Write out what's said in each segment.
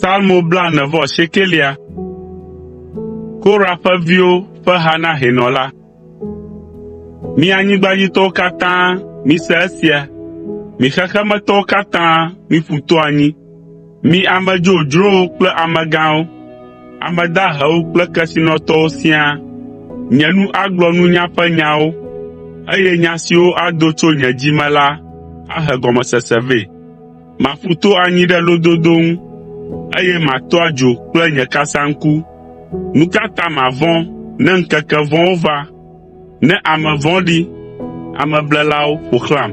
Salmo blanevo shekelia. Kora ƒe viwo ƒe ha na hɛnɔla. Mi anyigbadzitɔwo katã, mise esia. Mi xexemetɔwo katã, mi ƒu to anyi. Mi ame dzodzrowo kple amegãwo, ame dahewo kple kesinɔtɔwo siaa. Nye nu agblɔ nunya ƒe nyawo, eye nya siwo ado tso nye dzi me la ahe gɔmesese vɛ. Maƒu to anyi ɖe lododo ŋu, eye mato adzo kple nye kasaŋku. Nu ka ta mavɔ̃ ne ŋkeke vɔ̃wo va, ne ame vɔ̃ɖi, ameblelawo ƒo xlãm,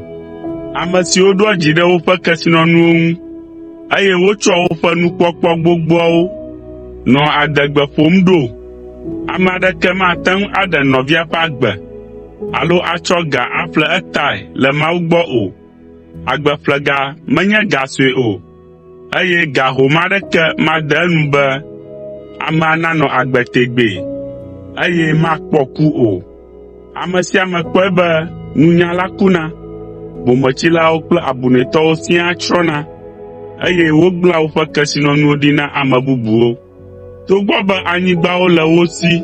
ame siwo ɖoa dzi ɖe woƒe kesinɔnuwo ŋu, eye wotsɔ woƒe nukpɔkpɔ gbogboawo nɔ adegbe ƒom ɖo. Ame aɖeke mate ŋu aɖe nɔvia ƒe agbe, alo atsɔ ga aƒle etae le Mawu gbɔ o. Agbeƒlega menye ga sue o, eye ga home aɖeke made enu be amea nanɔ agbe tegbee, eye makpɔ ku o. Ame sia ame kpɔe be nunyala kuna, bometsilawo kple abunɛtɔwo siaa tsrɔ̃na, eye wogblẽa woƒe kesinɔnuwo ɖi na ame bubuwo. Togbɔ be anyigbawo le wo si,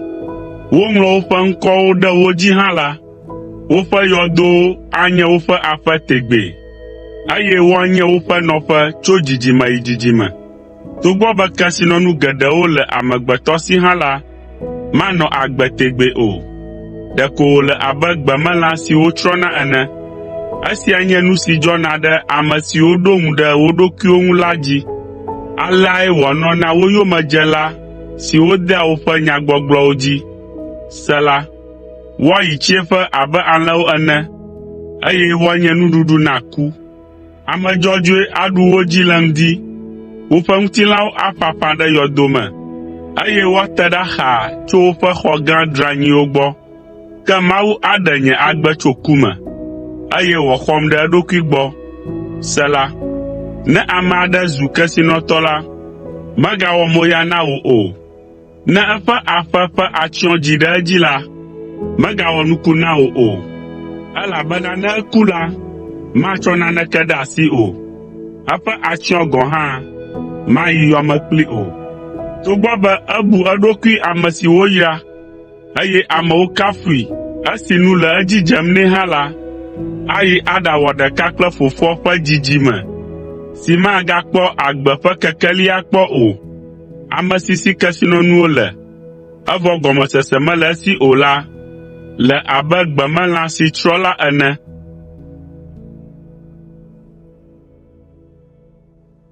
woŋlɔ woƒe ŋkɔwo ɖe wo dzi hã la, woƒe yɔdowo anye woƒe aƒe tegbee, eye woanye woƒe nɔƒe tso dzidzime yi dzidzime. Togbɔ be kesinɔnu geɖewo le amegbetɔ si hã la, manɔ agbe tegbee o. Ɖeko wòle abe gbemelã siwo tsrɔ̃na ene. Esia nye nu si dzɔna ɖe ame siwo ɖo ŋu ɖe wo ɖokuiwo ŋu la dzi. Aleae wòanɔ na wo yomedzela siwo dea woƒe nyagbɔgblɔwo dzi. Sela. Woayi tsiẽƒe abe alẽwo ene, eye woanye nuɖuɖu na ku. Ame dzɔdzɔe aɖu wo dzi le ŋdi. Woƒe ŋutilãwo aƒaƒã ɖe yɔdo me, eye woate ɖa xaa tso woƒe xɔ gã dranyiwo gbɔ. Ke Mawu aɖe nye agbe tso ku me, eye wòxɔm ɖe eɖokui gbɔ. Sela. Ne ame aɖe zu kesinɔtɔ la, megawɔ moya na wò o. Ne eƒe aƒe ƒe atsyɔ̃ dzi ɖe edzi la, megawɔ nuku na wò o. Elabena ne eku la, matsɔ naneke ɖe asi o. Eƒe atsyɔ̃ gɔ̃ hã mayi yɔme kpli o. Togbɔ be ebu eɖokui ame si woyra, eye amewo kafui esi nu le edzi dzem nɛ hã la, ayi aɖawɔ ɖeka kple fofoa ƒe dzidzime, si magakpɔ agbe ƒe kekeli akpɔ o. Ame si si kesinɔnuwo le, evɔ gɔmesese mele esi o la, le abe gbemelã si tsrɔ̃ la ene.